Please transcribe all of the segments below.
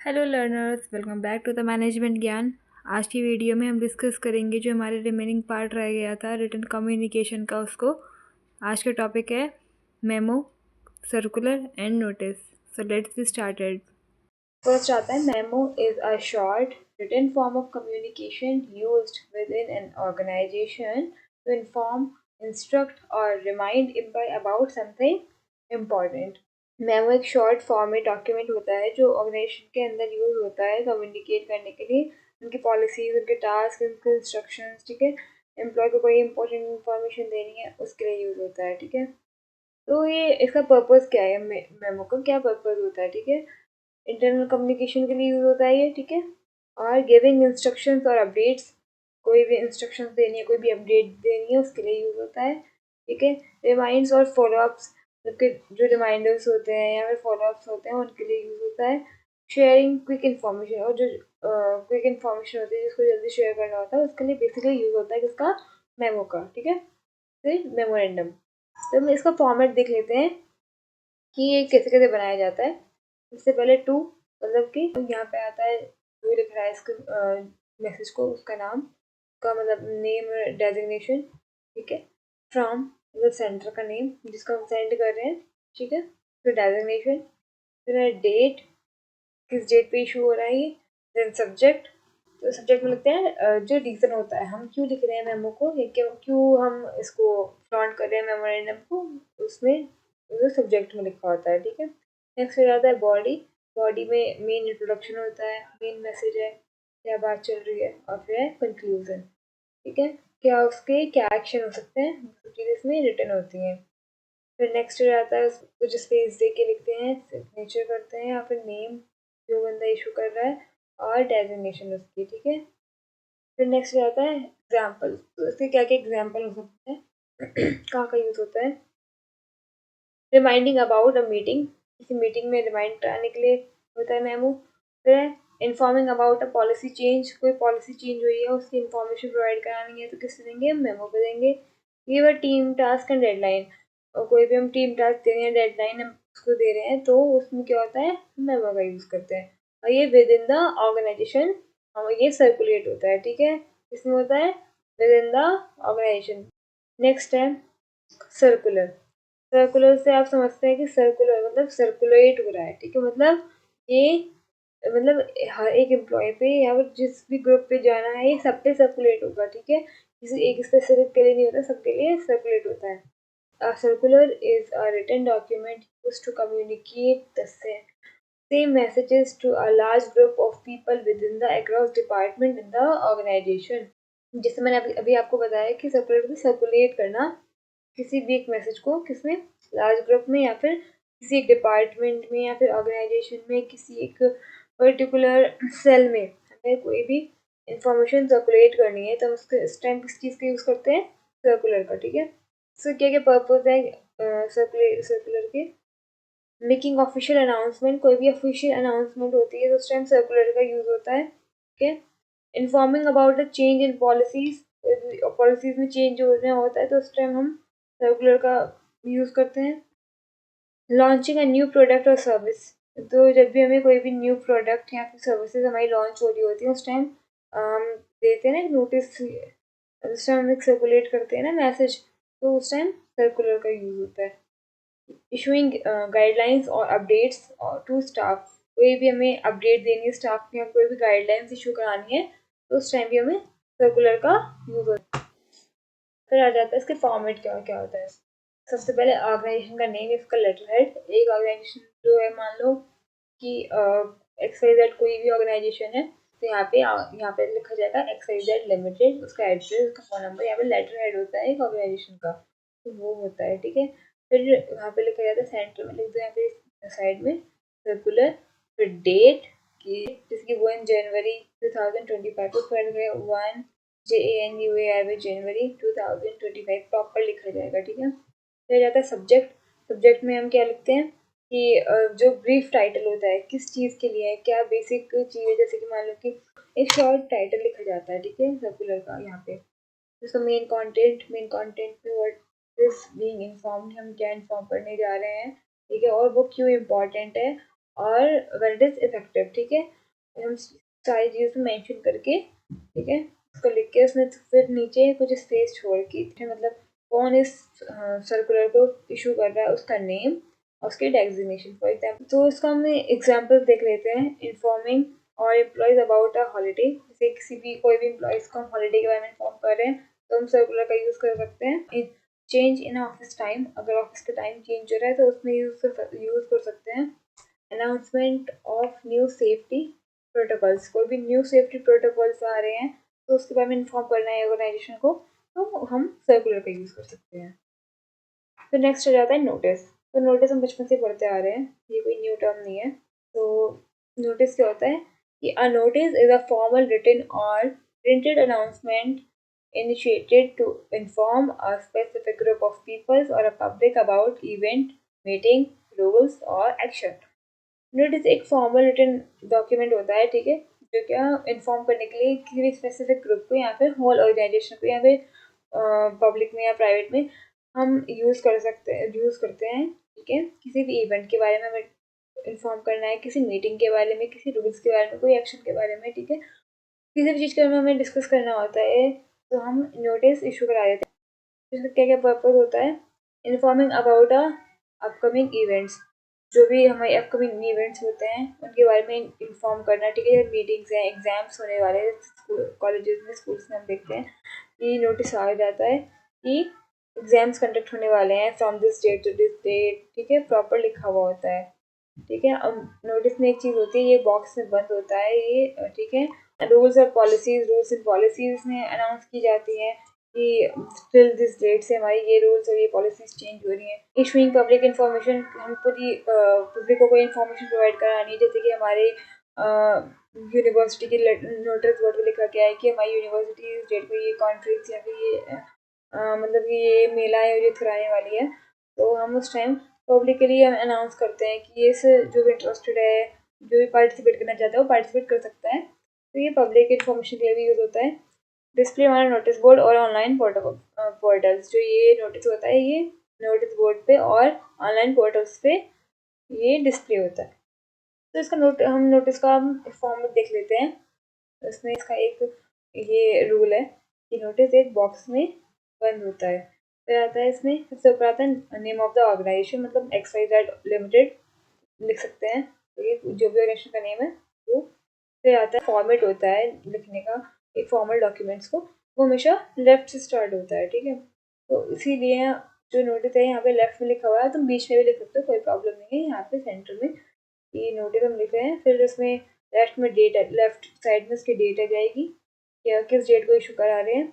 Hello learners, welcome back to the management Gyan. आज की video में हम डिस्कस करेंगे जो हमारे रिमेनिंग पार्ट रह गया था रिटन कम्युनिकेशन का, उसको। आज का टॉपिक है memo, circular and notice. So let's be started. First आता है memo is a short written form of communication used within an organisation to inform, instruct और remind employ about something important. Memo एक short format document होता है जो organisation के अंदर use होता है कम्युनिकेट करने के लिए, उनकी पॉलिसीज, उनके टास्क, उनके इंस्ट्रक्शंस। ठीक है, एम्प्लॉय को कोई इंपॉर्टेंट इन्फॉर्मेशन देनी है उसके लिए यूज होता है। ठीक है, तो ये इसका पर्पस क्या है, मेमो का क्या पर्पस होता है? ठीक है, इंटरनल कम्युनिकेशन के लिए यूज होता है ये। ठीक है, और गिविंग इंस्ट्रक्शंस और अपडेट्स, कोई भी इंस्ट्रक्शंस देनी है, कोई भी अपडेट देनी है उसके लिए यूज होता है। ठीक है, रिमाइंड्स और फॉलोअप्स, जबकि जो रिमाइंडर्स होते हैं या फिर फॉलोअप्स होते हैं उनके लिए यूज होता है। शेयरिंग क्विक इन्फॉर्मेशन, और जो क्विक इन्फॉर्मेशन होती है जिसको जल्दी शेयर करना होता है उसके लिए बेसिकली यूज होता है किसका? मेमो का। ठीक है, फिर मेमोरेंडम। तो हम इसका फॉर्मेट देख लेते हैं कि ये कैसे कैसे बनाया जाता है। इससे पहले टू, मतलब कि यहाँ पे आता है, जो लिख रहा है इसके मैसेज को, उसका नाम का मतलब नेम, डेजिग्नेशन। ठीक है, फ्रॉम मतलब सेंटर का नेम जिसको हम सेंड कर रहे हैं। ठीक है, फिर डेजिग्नेशन, फिर है डेट, किस डेट पे इशू हो रहा है ये। देन सब्जेक्ट, तो सब्जेक्ट में लिखते हैं जो रीज़न होता है, हम क्यों लिख रहे हैं मेमो को, या क्यों क्यों हम इसको फ्लॉन्ट कर रहे हैं मेमोरेंडम को, उसमें जो सब्जेक्ट में लिखा होता है। ठीक है, नेक्स्ट हो जाता है बॉडी। बॉडी में मेन इंट्रोडक्शन होता है, मेन मैसेज है, क्या बात चल रही है, और फिर है कंक्लूजन। ठीक है, क्या उसके क्या एक्शन हो सकते हैं, सब चीज़ें इसमें रिटर्न होती हैं। फिर नेक्स्ट हो जाता है, कुछ स्पेस दे के लिखते हैं, सिग्नेचर करते हैं, या फिर नेम जो बंदा इशू कर रहा है, और डेजिग्नेशन उसकी। ठीक है, फिर नेक्स्ट हो जाता है एग्जाम्पल, तो इसके क्या क्या एग्जाम्पल हो सकते हैं, कहाँ का यूज होता है। रिमाइंडिंग अबाउट अ मीटिंग, किसी मीटिंग में रिमाइंड कराने के लिए होता है मेमो। फिर informing about a policy change, कोई पॉलिसी चेंज हुई है उसकी इन्फॉर्मेशन प्रोवाइड करानी है तो किससे देंगे? मेमो पे देंगे। ये वो टीम टास्क एंड डेडलाइन, और कोई भी हम टीम टास्क दे रहे हैं, डेडलाइन हम उसको दे रहे हैं, तो उसमें क्या होता है? मेमो का यूज़ करते हैं, और ये विद इन द ऑर्गेनाइजेशन और ये सर्कुलेट होता है। ठीक है, इसमें होता है within the organization. Next है सर्कुलर। सर्कुलर से आप समझते हैं कि सर्कुलर मतलब सर्कुलेट हो रहा है। ठीक है, मतलब ये मतलब हर एक एम्प्लॉय पे या फिर जिस भी ग्रुप पे जाना है ये सब पे सर्कुलेट होगा। ठीक है, किसी एक स्पेसिफिक के लिए नहीं होता, सबके लिए सर्कुलेट होता है। A circular is a written document used to communicate the same messages to a large group of people within the across department in the organization। जैसे मैंने अभी आपको बताया कि सर्कुलेट सर्कुलेट करना किसी भी एक मैसेज को, किसमें? लार्ज ग्रुप में, या फिर किसी एक डिपार्टमेंट में, या फिर ऑर्गेनाइजेशन में, किसी एक पर्टिकुलर सेल में हमें कोई भी इंफॉर्मेशन सर्कुलेट करनी है तो हम उसके इस टाइम किस चीज़ का यूज़ करते हैं? सर्कुलर का। ठीक है, सो क्या क्या पर्पज है सर्कुलर के? मेकिंग ऑफिशियल अनाउंसमेंट, कोई भी ऑफिशियल अनाउंसमेंट होती है तो उस टाइम सर्कुलर का यूज़ होता है। ठीक है, informing about the change in policies, policies में चेंज होता है तो उस टाइम हम सर्कुलर का यूज़ करते हैं। लॉन्चिंग अ न्यू प्रोडक्ट और सर्विस, तो जब भी हमें कोई भी न्यू प्रोडक्ट या फिर सर्विसेज हमारी लॉन्च हो रही होती है उस टाइम हम देते हैं ना नोटिस, उस टाइम हम एक सर्कुलेट करते हैं ना मैसेज, तो उस टाइम सर्कुलर का यूज़ होता है। इशूइंग गाइडलाइंस और अपडेट्स टू स्टाफ, कोई भी हमें अपडेट देनी है स्टाफ की, कोई भी गाइडलाइंस इशू करानी है तो उस टाइम भी हमें सर्कुलर का यूज़ होता है। फिर आ जाता है इसके फॉर्मेट क्या क्या होता है। सबसे पहले ऑर्गेनाइजेशन का नेम, इसका लेटर हेड। एक ऑर्गेनाइजेशन जो है, मान लो कि XYZ कोई भी ऑर्गेनाइजेशन है, तो यहाँ पे लिखा जाएगा XYZ लिमिटेड, उसका एड्रेस, उसका फोन नंबर, यहाँ पे लेटर हेड होता है एक ऑर्गेनाइजेशन का, तो वो होता है। ठीक है, फिर यहाँ पे लिखा जाता है, सेंटर में लिख दो, यहाँ पे साइड में सर्कुलर। फिर डेट की, जिसकी 1 जनवरी 2025, तो फिर 1 जनवरी 2025 प्रॉपर लिखा जाएगा। ठीक है, फिर जाता है सब्जेक्ट। सब्जेक्ट में हम क्या लिखते हैं कि जो ब्रीफ टाइटल होता है किस चीज़ के लिए है, क्या बेसिक चीज़ है, जैसे कि मान लो कि एक शॉर्ट टाइटल लिखा जाता है। ठीक है, सर्कुलर का यहाँ पे जैसे मेन कंटेंट में व्हाट इज बीइंग इन्फॉर्म्ड, हम क्या इन्फॉर्म करने जा रहे हैं। ठीक है, और वो क्यों इम्पोर्टेंट है, और व्हेन इट इज इफेक्टिव, ठीक है। हम सारी चीज़ें मेंशन करके, ठीक है, उसको लिख के उसमें फिर नीचे कुछ स्पेस छोड़ के, मतलब कौन इस सर्कुलर को इशू कर रहा है, उसका नेम और उसके डेजिग्नेशन फॉर एग्जाम्पल। तो इसका हम एग्जाम्पल देख लेते हैं। इन्फॉर्मिंग और एम्प्लॉयज अबाउट अ हॉलीडे, जैसे किसी भी कोई भी एम्प्लॉयज को हम हॉलीडे के बारे में इन्फॉर्म कर रहे हैं तो हम सर्कुलर का यूज़ कर सकते हैं। चेंज इन ऑफिस टाइम, अगर ऑफिस का टाइम चेंज हो रहा है तो उसमें यूज़ कर सकते हैं। Announcement of new safety protocols, कोई भी न्यू सेफ्टी प्रोटोकॉल्स आ रहे हैं तो उसके बारे में इन्फॉर्म करना है ऑर्गेनाइजेशन को, तो हम सर्कुलर का यूज़ कर सकते हैं। तो नेक्स्ट आ जाता है नोटिस। तो नोटिस हम बचपन से पढ़ते आ रहे हैं, ये कोई न्यू टर्म नहीं है। तो नोटिस क्या होता है कि a notice is a formal written और printed announcement initiated to inform a specific group of people or a public about event, meeting, rules or action. Notice एक फॉर्मल रिटन डॉक्यूमेंट होता है, ठीक है, जो क्या इन्फॉर्म करने के लिए किसी भी स्पेसिफिक ग्रुप को या फिर होल ऑर्गेनाइजेशन को या फिर पब्लिक में या प्राइवेट में हम यूज़ करते हैं, ठीक है। किसी भी इवेंट के बारे में हमें इन्फॉर्म करना है, किसी मीटिंग के बारे में, किसी रूल्स के बारे में, कोई एक्शन के बारे में, ठीक है, किसी भी चीज़ के बारे में हमें डिस्कस करना होता है तो हम नोटिस इशू करा देते हैं। इसका क्या क्या पर्पज होता है? Informing about a upcoming events, जो भी हमारे अपकमिंग इवेंट्स होते हैं उनके बारे में इन्फॉर्म करना, ठीक है। मीटिंग्स हैं, एग्जाम्स होने वाले कॉलेजेस में, स्कूल्स में हम देखते हैं कि नोटिस आ जाता है कि एग्जाम्स कंडक्ट होने वाले हैं from this date to this date, ठीक है, प्रॉपर लिखा हुआ होता है, ठीक है। अब नोटिस में एक चीज़ होती है, ये बॉक्स में बंद होता है ये, ठीक है। रूल्स एंड पॉलिसीज में अनाउंस की जाती है कि टिल दिस डेट से हमारी ये रूल्स और ये पॉलिसीज चेंज हो रही हैं। इशूइंग पब्लिक इन्फॉर्मेशन, हम पूरी पब्लिक को कोई इन्फॉर्मेशन प्रोवाइड करानी है, जैसे कि हमारे यूनिवर्सिटी की नोटिस बोर्ड पर लिखा गया है कि हमारी यूनिवर्सिटी इस डेट को ये कॉन्फ्रेंस या फिर ये मतलब कि ये मेला आयोजित कराने वाली है, तो हम उस टाइम पब्लिकली हम अनाउंस करते हैं कि ये जो भी इंटरेस्टेड है, जो भी पार्टिसिपेट करना चाहता है वो पार्टिसिपेट कर सकता है। तो ये पब्लिक इन्फॉर्मेशन के लिए भी यूज़ होता है। डिस्प्ले हमारा नोटिस बोर्ड और ऑनलाइन पोर्टल्स, जो ये नोटिस होता है ये नोटिस बोर्ड पे और ऑनलाइन पोर्टल्स पे ये डिस्प्ले होता है। तो इसका हम नोटिस का हम फॉर्मेट देख लेते हैं। इसमें इसका एक ये रूल है कि नोटिस एक बॉक्स में बंद होता है। फिर आता है इसमें सबसे ऊपर आता है नेम ऑफ द ऑर्गेनाइजेशन, मतलब XYZ लिमिटेड लिख सकते हैं, तो ये जो भी ऑर्गेनाइजेशन का नेम है वो। फिर आता है फॉर्मेट होता है लिखने का, एक फॉर्मल डॉक्यूमेंट्स को, वो हमेशा लेफ्ट से स्टार्ट होता है, ठीक है। तो इसीलिए जो नोटिस है यहाँ पे लेफ्ट में लिखा हुआ है, तुम बीच में भी लिख सकते हो, कोई प्रॉब्लम नहीं है। यहाँ पे सेंटर में ये नोटिस हम लिख रहे हैं, फिर उसमें लेफ्ट में डेट है, लेफ्ट साइड में उसकी डेट आ जाएगी, क्या किस डेट को इशू करा रहे हैं,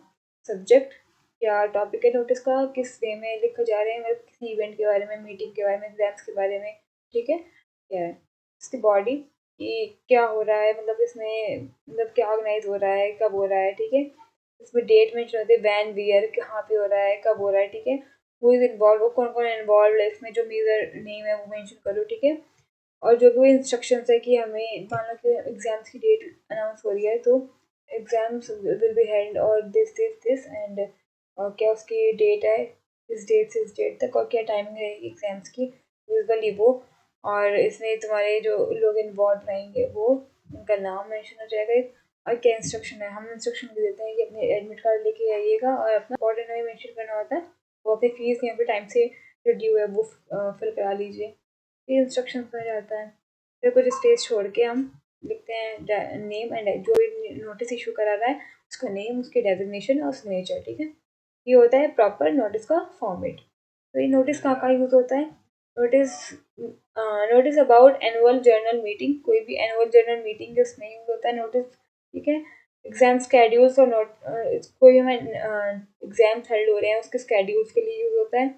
सब्जेक्ट क्या टॉपिक है नोटिस का, किस वे में लिखे जा रहे हैं, मतलब किसी इवेंट के बारे में, मीटिंग के बारे में, एग्जाम्स के बारे में, ठीक है, क्या है इसकी बॉडी, कि क्या हो रहा है, मतलब इसमें मतलब क्या ऑर्गेनाइज हो रहा है, कब हो रहा है, ठीक है। इसमें डेट मेंशन होती है, वैन वियर, कहाँ पे हो रहा है, कब हो रहा है, ठीक है। हु इज इन्वॉल्व, वो कौन कौन इन्वॉल्व है इसमें, जो मेजर नेम है वो मेंशन करो, ठीक है। और जो भी इंस्ट्रक्शंस है कि हमें मान लो कि एग्जाम्स की डेट अनाउंस हो रही है, तो एग्जाम्स विल बी हेल्ड और दिस एंड और क्या उसकी डेट है, इस डेट से इस डेट तक, और क्या टाइमिंग रहेगी एग्जाम्स की, यूजली वो। और इसमें तुम्हारे जो लोग इन्वॉल्व रहेंगे वो, उनका नाम मेंशन हो जाएगा। और क्या इंस्ट्रक्शन है, हम इंस्ट्रक्शन दे देते हैं कि अपने एडमिट कार्ड लेके आइएगा और अपना इंपॉर्टेंट में मेंशन करना होता है, वो अपनी फीस यहाँ पे टाइम से जो ड्यू है वो फिल करा लीजिए। ये इंस्ट्रक्शन में जाता है। फिर कुछ स्पेस छोड़ के हम लिखते हैं नेम एंड जो भी नोटिस इशू करा रहा है उसका नेम, उसकी डेजिग्नेशन और सिग्नेचर, ठीक है। ये होता है प्रॉपर नोटिस का फॉर्मेट। तो ये नोटिस कहाँ यूज़ होता है? Notice about annual journal meeting, कोई भी एनुअल जर्नल मीटिंग जो उसमें यूज़ होता है नोटिस, ठीक है। एग्जाम स्केड्यूल्स और कोई हमें एग्जाम हेल्ड हो रहे हैं उसके स्केड्यूल्स के लिए यूज़ होता है।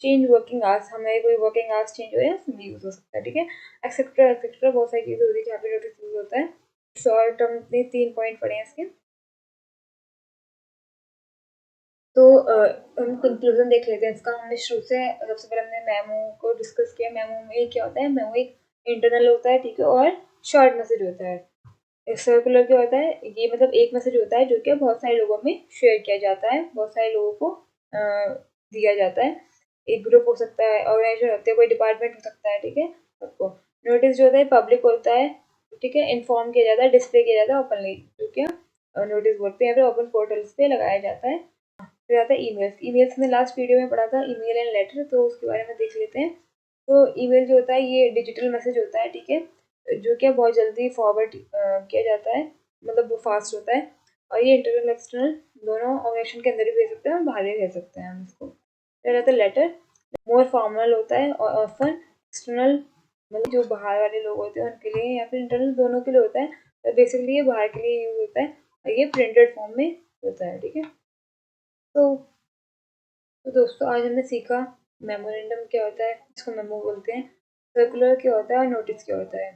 चेंज वर्किंग आवर्स, हमारे कोई वर्किंग आवर्स चेंज हो रहे हैं उसमें यूज़ हो सकता है, ठीक है। एक्सेट्रा एक्सेट्रा बहुत सारी चीज़ें होती है जहाँ पे नोटिस यूज़ होता है। शॉर्ट टर्म में 3 पॉइंट पढ़े हैं इसके। तो हम कंक्लूजन देख लेते हैं इसका। हमने शुरू से सबसे पहले हमने मेमो को डिस्कस किया। मेमो में क्या होता है, मेमो एक इंटरनल होता है, ठीक है, और शॉर्ट मैसेज होता है। सर्कुलर क्या होता है, ये मतलब एक मैसेज होता है जो कि बहुत सारे लोगों में शेयर किया जाता है, बहुत सारे लोगों को दिया जाता है। एक ग्रुप हो सकता है, ऑर्गेनाइजेशन होते हैं, कोई डिपार्टमेंट हो सकता है, ठीक है, सबको। नोटिस जो होता है पब्लिक होता है, ठीक है, इन्फॉर्म किया जाता है, डिस्प्ले किया जाता है ओपनली, ठीक है, नोटिस बोर्ड पे या फिर ओपन पोर्टल्स पे लगाया जाता है। फिर आता है ईमेल्स। ईमेल्स में लास्ट वीडियो में पढ़ा था ईमेल एंड लेटर, तो उसके बारे में देख लेते हैं। तो ईमेल जो होता है ये डिजिटल मैसेज होता है, ठीक है, जो कि बहुत जल्दी फॉरवर्ड किया जाता है, मतलब वो फास्ट होता है, और ये इंटरनल एक्सटर्नल दोनों ऑर्गेनाइजेशन के अंदर भी भेज सकते हैं और बाहर भी भेज सकते हैं हम इसको। फिर आता है लेटर, मोर फॉर्मल होता है और ऑफन एक्सटर्नल, मतलब जो बाहर वाले लोग होते हैं उनके लिए या फिर इंटरनल दोनों के लिए होता है। तो बेसिकली ये बाहर के लिए यूज होता है और ये प्रिंटेड फॉर्म में होता है, ठीक है। तो दोस्तों आज हमने सीखा मेमोरेंडम क्या होता है, इसको मेमो बोलते हैं, सर्कुलर क्या होता है और नोटिस क्या होता है,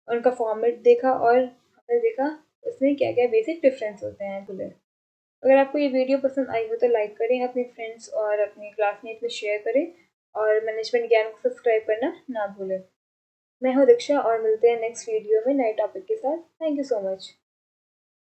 और उनका फॉर्मेट देखा और हमने देखा उसमें क्या क्या बेसिक डिफरेंस होते हैं खुले। अगर आपको ये वीडियो पसंद आई हो तो लाइक करें, अपने फ्रेंड्स और अपने क्लासमेट में शेयर करें, और मैनेजमेंट ज्ञान को सब्सक्राइब करना ना भूलें। मैं हूँ दीक्षा और मिलते हैं नेक्स्ट वीडियो में नए टॉपिक के साथ। Thank you so much.